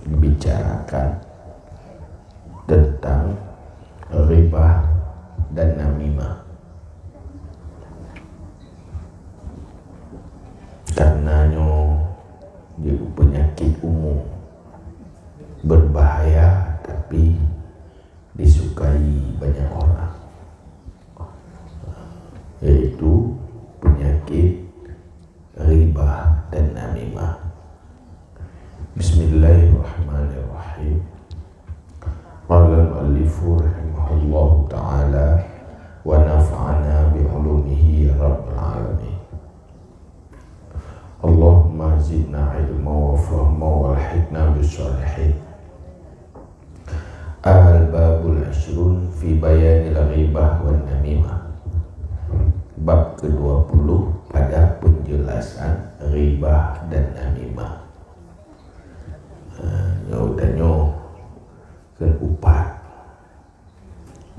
membicarakan tentang riba dan namimah. Karenanya dia penyakit umum, berbahaya tapi disukai banyak orang, yaitu penyakit riba dan namimah. Bismillahirrahmanirrahim. Qala al-muallifu rahimahullahu ta'ala wa nafa'ana bi'ulumihi ya rabbal alamin. Allahumma zidna ilma wa fahma wa alhiqna bis-salihin. Al-babul ashrun fi bayanil ghibah wan namimah. Bab ke-20 pada penjelasan ghibah dan namimah. Nyo kan upat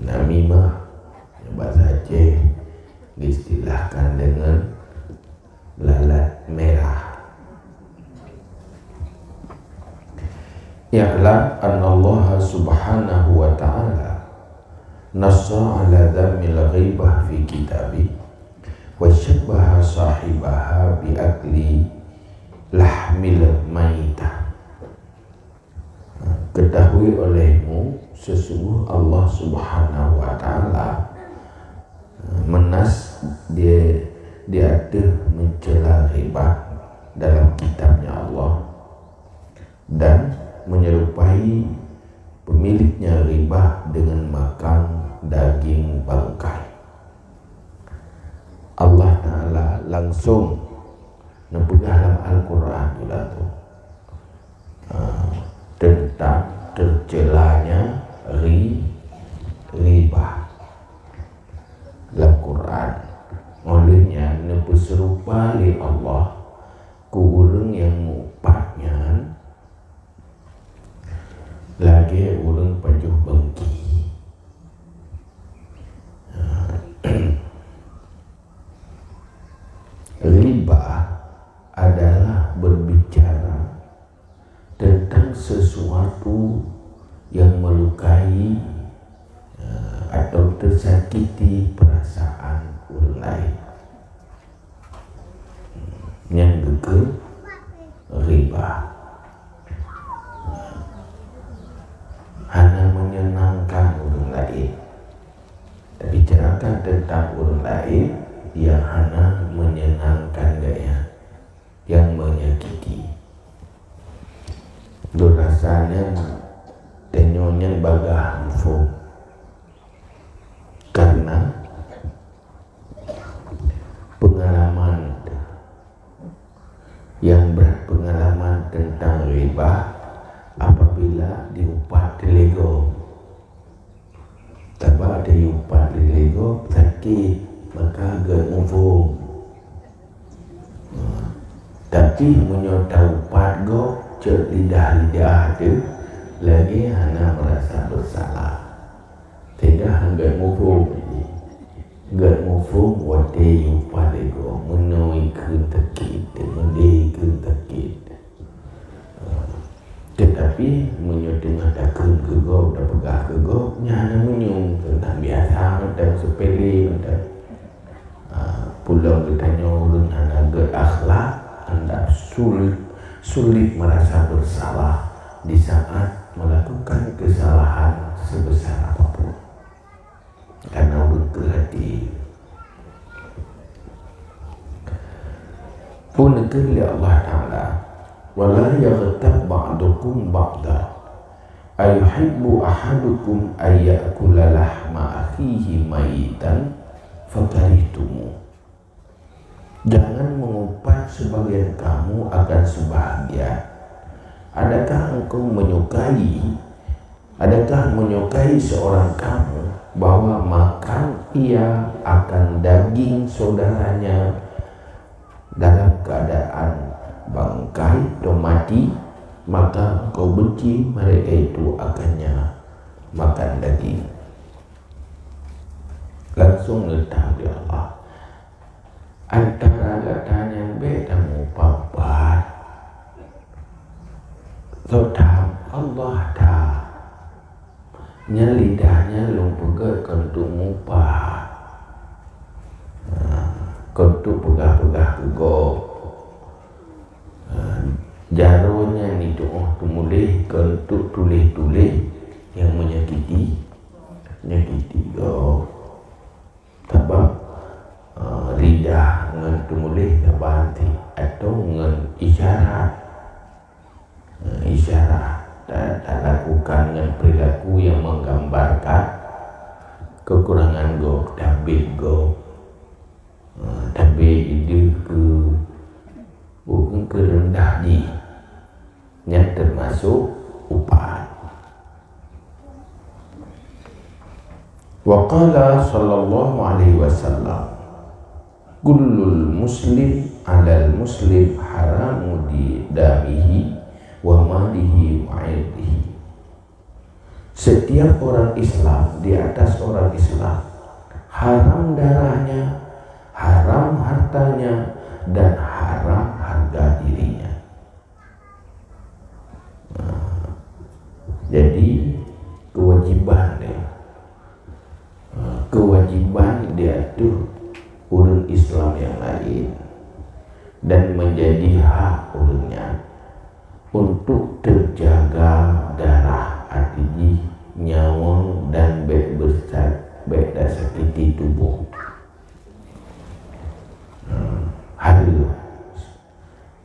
namimah bahasa Aceh diistilahkan dengan lalat merah. Ya'lam anna Allah subhanahu wa ta'ala nassa ala dhammil ghibah fi kitabi wa syabbaha sahibaha bi akli lahmil maitah. Ketahui olehmu sesungguh Allah subhanahu wa ta'ala dia ada mencela riba dalam kitabnya Allah dan menyerupai pemiliknya riba dengan makan daging bangkai. Allah Ta'ala langsung mempegang dalam Al-Quran tentang tercelanya riba dalam Quran. Olehnya nepu serupa li Allah ku urang yang mupatnya lagi urang pajuh bengki. Riba adalah berbicara tentang sesuatu yang melukai atau tersakiti perasaan orang lain. Yang ke riba hanya menyenangkan orang lain. Bicarakan tentang orang lain yang hanya menyenangkan gaya, yang menyakiti. Rasanya tenyonya bagah mufum karena pengalaman yang berpengalaman tentang riba apabila diupat di lego tabak ada diupat di lego sakit maka agak mufum, tapi menyota upat go cek lidah tu lagi hana merasa bersalah. Tidak hangat mufum gak mufum wate yupadego menoi kentekit mendei kentekit. Tetapi menyotengahkan kegop dan pegah kegopnya hana menyung tentang biasa dan sepele dan pulau bertanya orang hana gak akhlak anda sulit merasa bersalah di saat melakukan kesalahan sebesar apapun karena berhati pun negeri Allah Ta'ala wala yaghtab ba'dukum ba'da ayuhibbu ahadukum ayyakula lahma akhihi mayitan fakarihtumu. Jangan mengupat sebagian kamu akan sebahagian. Adakah menyukai seorang kamu bahwa makan ia akan daging saudaranya dalam keadaan bangkai atau mati, maka kau benci mereka itu akannya makan daging. Langsung letak di Allah antara katanya beda mau papat so Allah dah lidahnya lu pegat kentu mupah kentu pegah-pegah kegok jaronya ni doa tumulih kentu tulis-tulis yang menyakiti sebab lidah ngan tumulih kebanti atau ngan isyarat dan lakukan dengan perilaku yang menggambarkan kekurangan go tabib itu bukan kerendah yang termasuk upah. Wa qala sallallahu alaihi wasallam kullul muslim 'alal muslim haramu di damihi wa malihi wa irdihi. Setiap orang Islam di atas orang Islam haram darahnya, haram hartanya, dan haram harga dirinya. Jadi kewajiban diatur orang Islam yang lain dan menjadi hak orangnya untuk terjaga darah, artinya nyawa dan baik sakiti tubuh.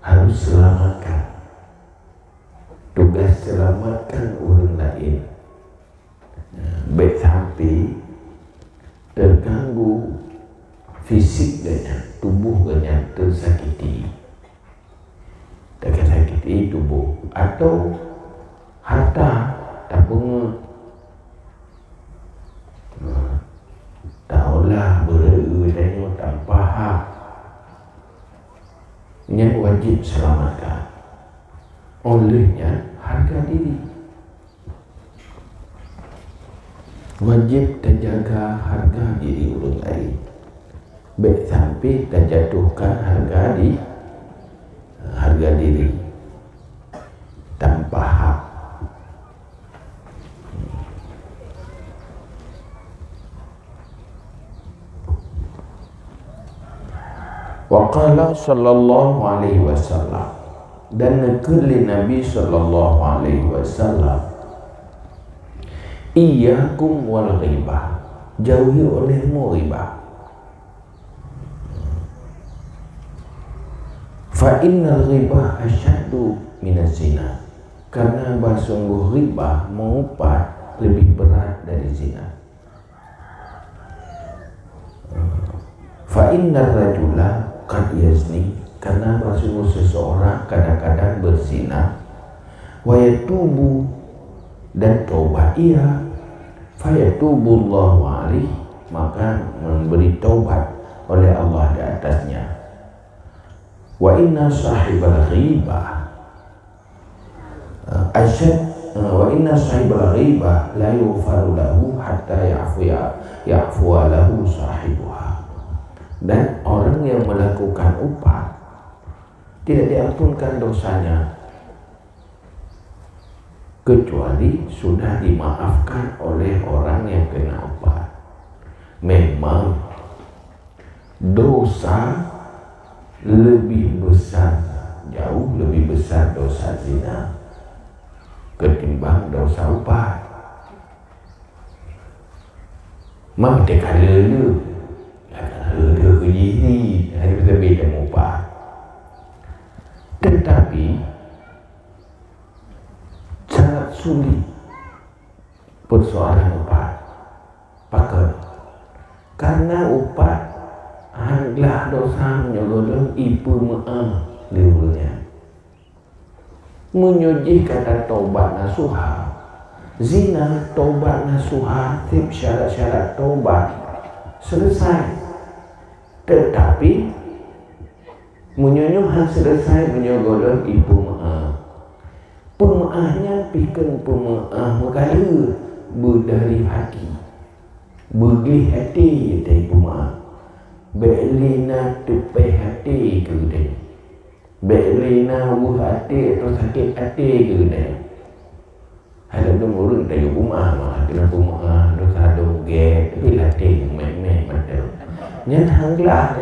Harus selamatkan. Tugas selamatkan orang lain. Baik sampai terganggu fisik dengan tubuh dengan tersakiti tubuh atau harta tak pungut taulah berudannya tanpa hak yang wajib selamatkan. Olehnya harga diri wajib terjaga harga diri orang lain, baik sampai terjatuhkan harga diri tanpa hak. Wa qala sallallahu alaihi wasallam, dan nekeli Nabi sallallahu alaihi wasallam, iyyakum wal ghibah, jauhi olehmu ghibah. Fa innal ghibah asyaddu minaz zina, karena sungguh ghibah mengupah lebih berat dari zina. Fa innar rajula qad yazni, karena sungguh seseorang kadang-kadang berzina. Wa yatubu, dan taubat ia. Fa yatubullahu alaihi, maka memberi taubat oleh Allah di atasnya. Wa inna sahibal ghibah wa inna sahibal ghibah la yughfaru lahu hatta ya'fu lahu sahibuha, dan orang yang melakukan upah tidak diampunkan dosanya kecuali sudah dimaafkan oleh orang yang kena upah. Memang dosa lebih besar, jauh lebih besar dosa zina ketimbang dosa upah. Mak dia kala lu ke diri hari berbeza upah. Tetapi sangat sulit persoalan upah pakai, karena upah adalah dosa menyodong ibu maaf liurnya. Menyuji kata taubat nasuha, zina taubat nasuha, tip syarat-syarat taubat selesai. Tetapi menyunyuhan selesai menyodong ibu maaf. Pemaafnya pikir pemaaf mengkala berdari hati, bagi hati dari pemaaf. Belina tupai hati ke dia, belina buh hati atau sakit hati ke dia. tu urang tayo rumah mah kena rumah do kadung ge bila te meh macam nyen hanglah